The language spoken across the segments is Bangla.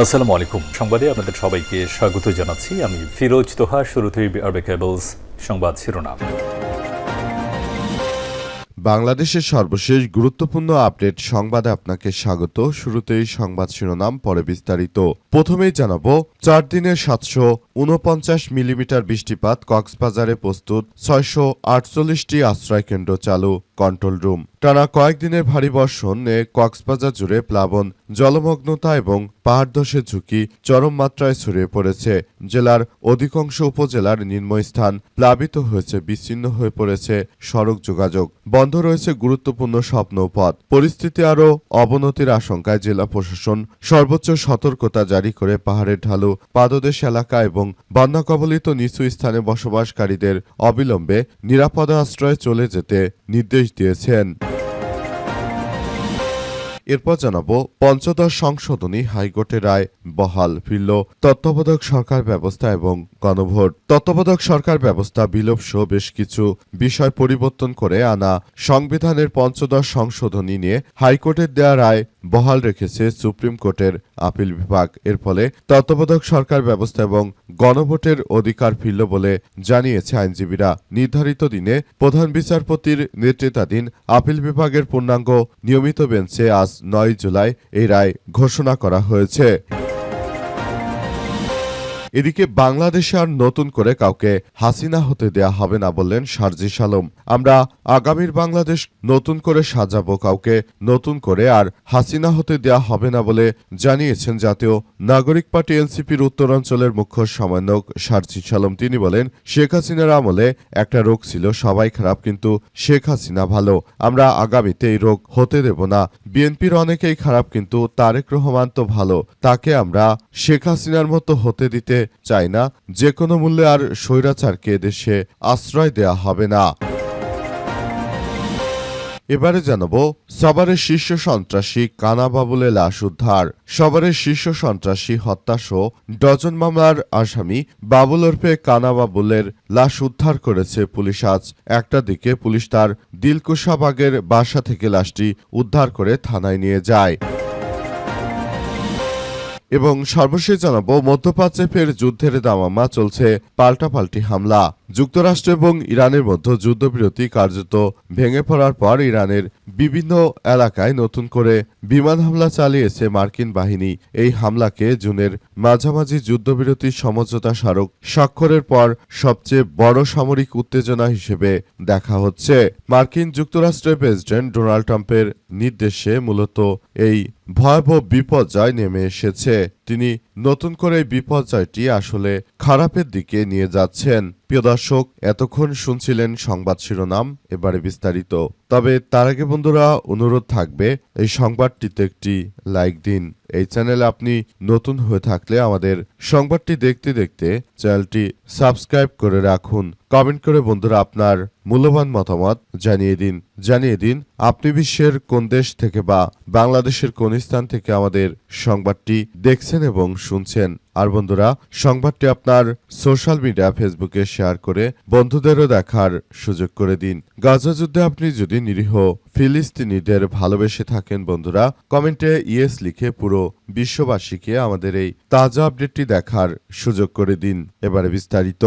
আসসালামু আলাইকুম। সংবাদে আপনাদের সবাইকে স্বাগত জানাচ্ছি। আমি ফিরোজ তোহা। শুরুতেই আরবে কেবলস সংবাদ শিরোনাম। বাংলাদেশের সর্বশেষ গুরুত্বপূর্ণ আপডেট সংবাদে আপনাকে স্বাগত। শুরুতেই সংবাদ শিরোনাম, পরে বিস্তারিত। প্রথমেই জানাবো, 4 দিনের 749 মিলিমিটার বৃষ্টিপাত, কক্সবাজারে প্রস্তুত 648টি আশ্রয়কেন্দ্র চালু, কন্ট্রোল রুম। টানা কয়েকদিনের ভারী বর্ষণে কক্সবাজার জুড়ে প্লাবন, জলমগ্নতা এবং পাহাড় ধসের ঝুঁকি চরম মাত্রায় ছড়িয়ে পড়েছে। জেলার অধিকাংশ উপজেলার নিম্নস্থান প্লাবিত হয়েছে, বিচ্ছিন্ন হয়ে পড়েছে সড়ক যোগাযোগ, বন্ধ রয়েছে গুরুত্বপূর্ণ সব নৌপথ। পরিস্থিতি আরও অবনতির আশঙ্কায় জেলা প্রশাসন সর্বোচ্চ সতর্কতা জারি করে পাহাড়ের ঢালু, পাদদেশ এলাকা এবং বন্যা কবলিত নিচু স্থানে বসবাসকারীদের অবিলম্বে নিরাপদ আশ্রয়ে চলে যেতে নির্দেশ দিয়েছেন। এরপর জানাবো, পঞ্চদশ সংশোধনী হাইকোর্টের রায় বহাল ফিরল তত্ত্বাবধায়ক সরকার ব্যবস্থা এবং গণভোট। তত্ত্বাবধায়ক সরকার ব্যবস্থা বিলোপ সহ বেশ কিছু বিষয় পরিবর্তন করে আনা সংবিধানের পঞ্চদশ সংশোধনী নিয়ে হাইকোর্টের দেয়া রায় বহাল রেখেছে সুপ্রিম কোর্টের আপিল বিভাগ। এর ফলে তত্ত্বাবধায়ক সরকার ব্যবস্থা এবং গণভোটের অধিকার ফিরল বলে জানিয়েছে আইনজীবীরা। নির্ধারিত দিনে প্রধান বিচারপতির নেতৃত্বাধীন আপিল বিভাগের পূর্ণাঙ্গ নিয়মিত বেঞ্চে আজ 9 জুলাই এই রায় ঘোষণা করা হয়েছে। এদিকে বাংলাদেশে আর নতুন করে কাউকে হাসিনা হতে দেয়া হবে না বললেন সার্জিস আলম। আমরা আগামীর বাংলাদেশ নতুন করে সাজাবো, কাউকে নতুন করে আর হাসিনা হতে দেয়া হবে না বলে জানিয়েছেন জাতীয় নাগরিক পার্টি এনসিপির উত্তরাঞ্চলের মুখ্য সমন্বয়ক সার্জিস আলম। তিনি বলেন, শেখ হাসিনার আমলে একটা রোগ ছিল, সবাই খারাপ কিন্তু শেখ হাসিনা ভালো। আমরা আগামীতে এই রোগ হতে দেব না। বিএনপির অনেকেই খারাপ কিন্তু তারেক রহমান তো ভালো, তাকে আমরা শেখ হাসিনার মতো হতে দিতে চাই না। যে কোনো মূল্যে আর স্বৈরাচারকে দেশে আশ্রয় দেয়া হবে না। এবারে জানাবো, সাভারের শীর্ষ সন্ত্রাসী কানা বাবুলের লাশ উদ্ধার। সাভারের শীর্ষ সন্ত্রাসী হত্যাসহ ডজন মামলার আসামি বাবুল ওরফে কানা বাবুলের লাশ উদ্ধার করেছে পুলিশ। আজ 1টার দিকে পুলিশ তার দিলকুশাবাগের বাসা থেকে লাশটি উদ্ধার করে থানায় নিয়ে যায়। এবং সর্বশেষ জানাবো, মধ্যপ্রাচ্যে ফের যুদ্ধের দামামা চলছে, পাল্টাপাল্টি হামলা। যুক্তরাষ্ট্র এবং ইরানের মধ্যে যুদ্ধবিরতি কার্যত ভেঙে পড়ার পর ইরানের বিভিন্ন এলাকায় নতুন করে বিমান হামলা চালিয়েছে মার্কিন বাহিনী। এই হামলাকে জুনের মাঝামাঝি যুদ্ধবিরতি সমঝোতা স্মারক স্বাক্ষরের পর সবচেয়ে বড় সামরিক উত্তেজনা হিসেবে দেখা হচ্ছে। মার্কিন যুক্তরাষ্ট্রের প্রেসিডেন্ট ডোনাল্ড ট্রাম্পের নির্দেশে মূলত এই ভয়াবহ বিপর্যয় নেমে এসেছে। তিনি নতুন করে এই বিপর্যয়টি আসলে খারাপের দিকে নিয়ে যাচ্ছেন। প্রিয় দর্শক, এতক্ষণ শুনছিলেন সংবাদ শিরোনাম, এবারে বিস্তারিত। তবে তার আগে বন্ধুরা, অনুরোধ থাকবে এই সংবাদটিতে একটি লাইক দিন। এই চ্যানেলে আপনি নতুন হয়ে থাকলে আমাদের সংবাদটি দেখতে দেখতে চ্যানেলটি সাবস্ক্রাইব করে রাখুন। কমেন্ট করে বন্ধুরা আপনার মূল্যবান মতামত জানিয়ে দিন আপনি বিশ্বের কোন দেশ থেকে বা বাংলাদেশের কোন স্থান থেকে আমাদের সংবাদটি দেখছেন এবং শুনছেন। আর বন্ধুরা, সংবাদটি আপনার সোশ্যাল মিডিয়া ফেসবুকে শেয়ার করে বন্ধুদেরও দেখার সুযোগ করে দিন। গাজা যুদ্ধে আপনি যদি নিরীহ ফিলিস্তিনিদের ভালোবেসে থাকেন বন্ধুরা, কমেন্টে ইয়েস লিখে পুরো বিশ্ববাসীকে আমাদের এই তাজা আপডেটটি দেখার সুযোগ করে দিন। এবারে বিস্তারিত।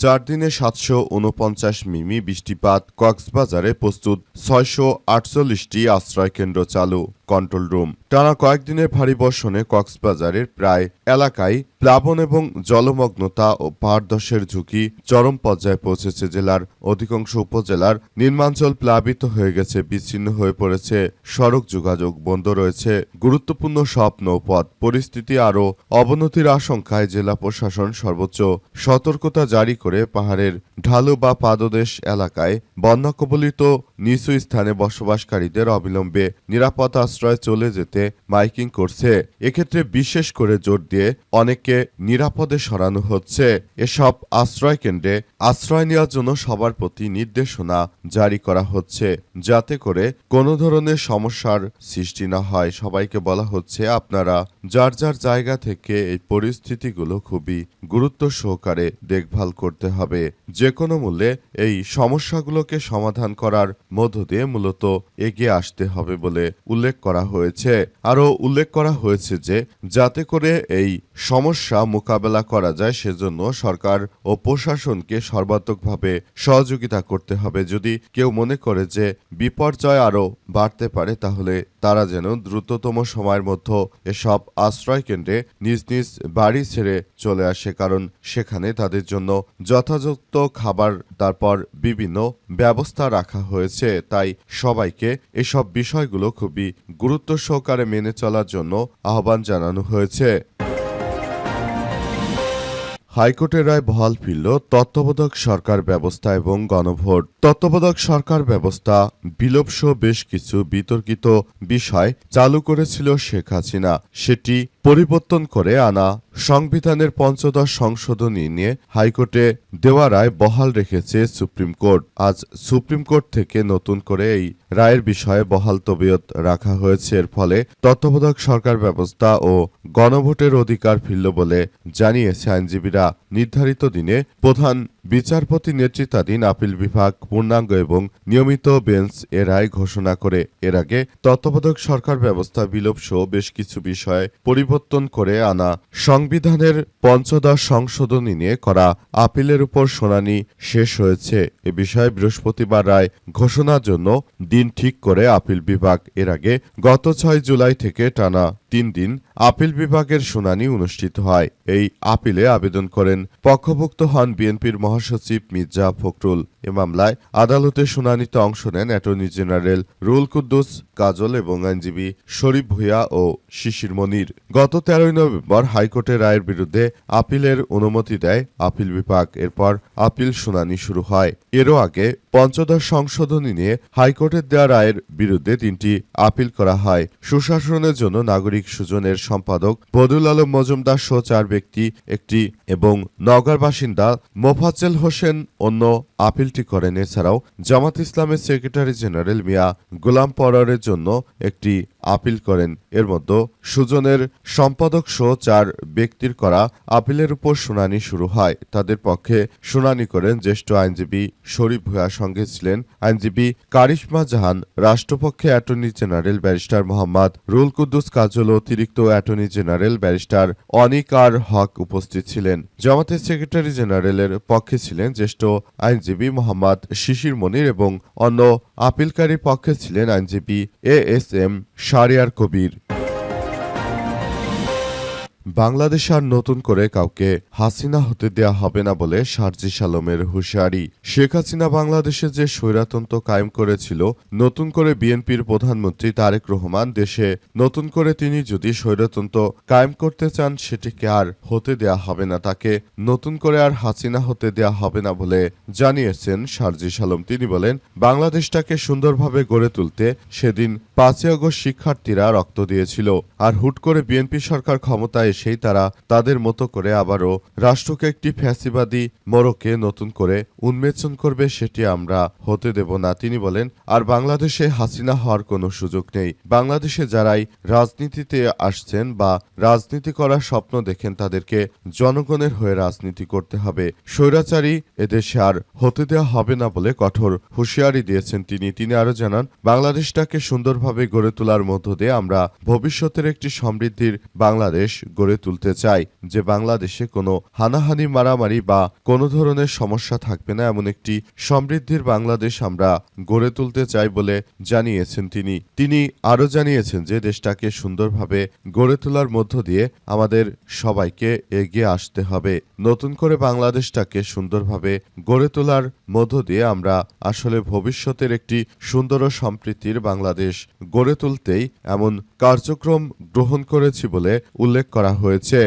4 দিনে 749 মিমি বৃষ্টিপাত, কক্সবাজারে প্রস্তুত 648টি আশ্রয়কেন্দ্র চালু, কন্ট্রোল রুম। টানা কয়েকদিনের ভারী বর্ষণে কক্সবাজারের প্রায় এলাকায় প্লাবন এবং জলমগ্নতা ও পাহাড় ধসের ঝুঁকি চরম পর্যায়ে পৌঁছেছে। জেলার অধিকাংশ উপজেলার নিম্নাঞ্চল প্লাবিত হয়ে গেছে, বিচ্ছিন্ন হয়ে পড়েছে সড়ক যোগাযোগ, বন্ধ রয়েছে গুরুত্বপূর্ণ সব নৌপথ। পরিস্থিতি আরও অবনতির আশঙ্কায় জেলা প্রশাসন সর্বোচ্চ সতর্কতা জারি করে পাহাড়ের ঢালু বা পাদদেশ এলাকায় বন্যা কবলিত নিচু স্থানে বসবাসকারীদের অবিলম্বে নিরাপদ আশ্রয়ে চলে যেতে মাইকিং করছে। এক্ষেত্রে বিশেষ করে জোর দিয়ে অনেককে নিরাপদে সরানো হচ্ছে। এসব আশ্রয় কেন্দ্রে আশ্রয় নেওয়ার জন্য সবার প্রতি নির্দেশনা জারি করা হচ্ছে, যাতে করে কোনো ধরনের সমস্যার সৃষ্টি না হয়। সবাইকে বলা হচ্ছে, আপনারা যার যার জায়গা থেকে এই পরিস্থিতিগুলো খুবই গুরুত্ব সহকারে দেখভাল করতে হবে। যে কোনো মূল্যে এই সমস্যাগুলোকে সমাধান করার মধ্য দিয়ে মূলত এগিয়ে আসতে হবে বলে উল্লেখ করা হয়েছে। আরও উল্লেখ করা হয়েছে যে যাতে করে এই সমস্যা মোকাবেলা করা যায় সেজন্য সরকার ও প্রশাসনকে সর্বাত্মকভাবে সহযোগিতা করতে হবে। যদি কেউ মনে করে যে বিপর্যয় আরও বাড়তে পারে তাহলে তারা যেন দ্রুততম সময়ের মধ্যে এসব আশ্রয় কেন্দ্রে নিজ নিজ বাড়ি ছেড়ে চলে আসে, কারণ সেখানে তাদের জন্য যথাযথ খাবার তারপর বিভিন্ন ব্যবস্থা রাখা হয়েছে। তাই সবাইকে এসব বিষয়গুলো খুবই গুরুত্ব সহকারে মেনে চলার জন্য আহ্বান জানানো হয়েছে। হাইকোর্টের রায় বহাল ফিরল তত্ত্বাবধায়ক সরকার ব্যবস্থা এবং গণভোট। তত্ত্বাবধায়ক সরকার ব্যবস্থা বিলোপসহ বেশ কিছু বিতর্কিত বিষয় চালু করেছিল শেখ হাসিনা। সেটি পরিবর্তন করে আনা সংবিধানের ৫০ সংশোধনী নিয়ে হাইকোর্টে দেওয়া রায় বহাল রেখেছে সুপ্রিম কোর্ট। আজ সুপ্রিম কোর্ট থেকে নতুন করে এই রায়ের বিষয়ে বহাল তবিয়ত রাখা হয়েছে। এর ফলে তত্ত্বাবধায়ক সরকার ব্যবস্থা ও গণভোটের অধিকার ফিরল বলে জানিয়েছে আইনজীবীরা। নির্ধারিত দিনে প্রধান বিচারপতি নেতৃত্বাধীন আপিল বিভাগ পূর্ণাঙ্গ এবং নিয়মিত বেঞ্চ এ রায় ঘোষণা করে। এর আগে তত্ত্বাবধায়ক সরকার ব্যবস্থা বিলোপ সহ বেশ কিছু বিষয়ে পরিবর্তন করে আনা সংবিধানের ৫০ সংশোধনী নিয়ে করা আপিলের উপর শুনানি শেষ হয়েছে। এ বিষয়ে বৃহস্পতিবার রায় ঘোষণার জন্য দিন ঠিক করে আপিল বিভাগ। এর আগে গত ৬ জুলাই থেকে টানা ৩ দিন আপিল বিভাগের শুনানি অনুষ্ঠিত হয়। এই আপিলে আবেদন করেন পক্ষভুক্ত হন বিএনপির মহাসচিব মির্জা ফখরুল। এ মামলায় আদালতে শুনানিতে অংশ নেন অ্যাটর্নি জেনারেল রুহুল কুদ্দুস কাজল এবং আইনজীবী শরীফ ভূঁইয়া ও শিশির মনির। গত ১৩ নভেম্বর হাইকোর্টের রায়ের বিরুদ্ধে আপিলের অনুমতি দেয় আপিল বিভাগ। এরপর আপিল শুনানি শুরু হয়। এরও আগে ৫০ সংশোধনী নিয়ে হাইকোর্টের দেওয়া রায়ের বিরুদ্ধে ৩টি আপিল করা হয়। সুশাসনের জন্য নাগরিক সুজনের সম্পাদক বদুল আলম মজুমদার সহ ৪ ব্যক্তি একটি এবং নওগাঁর বাসিন্দা মোফাজ্জেল হোসেন অন্য আপিলটি করেন। এছাড়াও জামাত ইসলামের সেক্রেটারি জেনারেল মিয়া গোলাম পরোয়ারের জন্য একটি আপিল করেন। এর মধ্যে সুজনের সম্পাদক সহ ৪ ব্যক্তির করা আপিলের উপর শুনানি শুরু হয়। তাদের পক্ষে শুনানি করেন জ্যেষ্ঠ আইনজীবী শরীফ ভূঁইয়া। সঙ্গে ছিলেন আইনজীবী কারিশমা জাহান, রাষ্ট্রপক্ষে attorney general barrister Mohammad Ruhul Quddus Kajal, অতিরিক্ত অ্যাটর্নি জেনারেল ব্যারিস্টার অনিকার হক উপস্থিত ছিলেন। জামাতের সেক্রেটারি জেনারেলের পক্ষে ছিলেন জ্যেষ্ঠ আইনজীবী মোহাম্মদ শিশির মনির এবং অন্য আপিলকারীর পক্ষে ছিলেন আইনজীবী এএসএম শাহরিয়ার কবির। বাংলাদেশ আর নতুন করে কাউকে হাসিনা হতে দেয়া হবে না বলে সার্জিস আলমের হুঁশিয়ারি। শেখ হাসিনা বাংলাদেশে যে স্বৈরতন্ত্র কায়েম করেছিল, নতুন করে বিএনপির প্রধানমন্ত্রী তারেক রহমান দেশে নতুন করে তিনি যদি স্বৈরতন্ত্র কায়েম করতে চান সেটিকে আর হতে দেয়া হবে না। তাকে নতুন করে আর হাসিনা হতে দেয়া হবে না বলে জানিয়েছেন সার্জিস আলম। তিনি বলেন, বাংলাদেশটাকে সুন্দরভাবে গড়ে তুলতে সেদিন ৫ই আগস্ট শিক্ষার্থীরা রক্ত দিয়েছিল। আর হুট করে বিএনপি সরকার ক্ষমতায় এসেই তারা তাদের মতো করে আবারও রাষ্ট্রকে একটি ফ্যাসিবাদী মোড়কে নতুন করে উন্মোচন করবে, সেটি আমরা হতে দেব না। তিনি বলেন, আর বাংলাদেশে হাসিনা হওয়ার কোনো সুযোগ নেই। বাংলাদেশে যারাই রাজনীতিতে আসছেন বা রাজনীতি করার স্বপ্ন দেখেন তাদেরকে জনগণের হয়ে রাজনীতি করতে হবে। স্বৈরাচারী এদেশে আর হতে দেওয়া হবে না বলে কঠোর হুঁশিয়ারি দিয়েছেন তিনি আরো জানান, বাংলাদেশটাকে সুন্দরভাবে গড়ে তোলার মধ্য দিয়ে আমরা ভবিষ্যতের একটি সমৃদ্ধির বাংলাদেশ গড়ে তুলতে চাই, যে বাংলাদেশে কোনো হানাহানি, মারামারি বা কোনো ধরনের সমস্যা থাকবে না, এমন একটি সমৃদ্ধির বাংলাদেশ আমরা গড়ে তুলতে চাই বলে জানিয়েছেন তিনি আরো জানিয়েছেন যে দেশটাকে সুন্দরভাবে গড়ে তোলার মধ্য দিয়ে আমাদের সবাইকে এগিয়ে আসতে হবে। নতুন করে বাংলাদেশটাকে সুন্দরভাবে গড়ে তোলার মধ্য দিয়ে আমরা আসলে ভবিষ্যতের একটি সুন্দর ও সম্প্রীতির বাংলাদেশ গড়ে তুলতেই এমন কার্যক্রম গ্রহণ করেছি বলে উল্লেখ করা হয়েছে।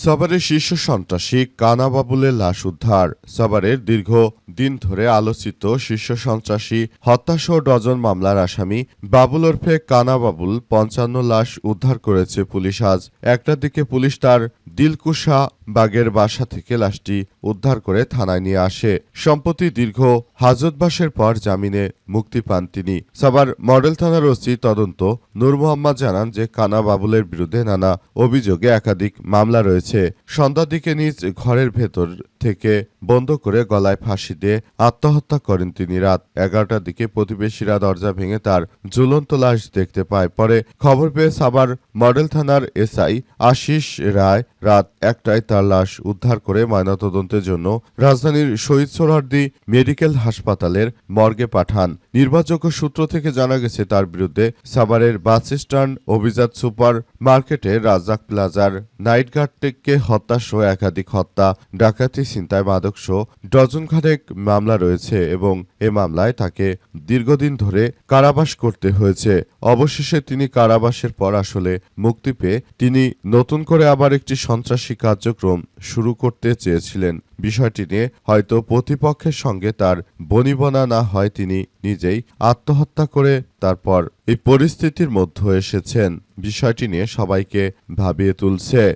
সাভারের শীর্ষ সন্ত্রাসী কানা বাবুলের লাশ উদ্ধার। সাভারের দীর্ঘ দিন ধরে আলোচিত শীর্ষ সন্ত্রাসী হত্যাসহ ডজন মামলার আসামি বাবুল ওরফে কানা বাবুল ৫৫ লাশ উদ্ধার করেছে পুলিশ। আজ ১টার দিকে পুলিশ তার দিলকুশা বাগের বাসা থেকে লাশটি উদ্ধার করে থানায় নিয়ে আসে। সম্প্রতি দীর্ঘ হাজতবাসের পর জামিনে মুক্তি পান তিনি। সাভার মডেল থানার ওসি তদন্ত নূর মোহাম্মদ জানান যে কানা বাবুলের বিরুদ্ধে নানা অভিযোগে একাধিক মামলা রয়েছে। সন্ধ্যার দিকে নিজ ঘরের ভেতর থেকে বন্ধ করে গলায় ফাঁসি দিয়ে আত্মহত্যা করেন তিনি। রাত 11টার দিকে প্রতিবেশীরা দরজা ভেঙে তার ঝুলন্ত লাশ দেখতে পায়। পরে খবর পেয়ে সাভার মডেল থানার এসআই আশিস রায় রাত 1টায় তার লাশ উদ্ধার করে ময়নাতদন্তের জন্য রাজধানীর শহীদ সোহরাওয়ার্দী মেডিকেল হাসপাতালের মর্গে পাঠান। নির্ভরযোগ্য সূত্র থেকে জানা গেছে তার বিরুদ্ধে সাভারের বাস স্ট্যান্ড, অভিজাত সুপার মার্কেটে, রাজাক প্লাজার নাইট গার্ডকে হত্যা সহ একাধিক হত্যা, ডাকাতি, ছিনতাই, মাদকসহ ডজনখানেক মামলা রয়েছে এবং এ মামলায় তাকে দীর্ঘদিন ধরে কারাবাস করতে হয়েছে। অবশেষে তিনি কারাবাসের পর আসলে মুক্তি পেয়ে তিনি নতুন করে আবার একটি সন্ত্রাসী কার্যক্রম শুরু করতে চেয়েছিলেন। বিষয়টি নিয়ে হয়তো প্রতিপক্ষের সঙ্গে তার বনিবনা না হয় তিনি নিজেই আত্মহত্যা করে তারপর এই পরিস্থিতির মধ্যে এসেছেন। বিষয়টি নিয়ে সবাইকে ভাবিয়ে তুলছে।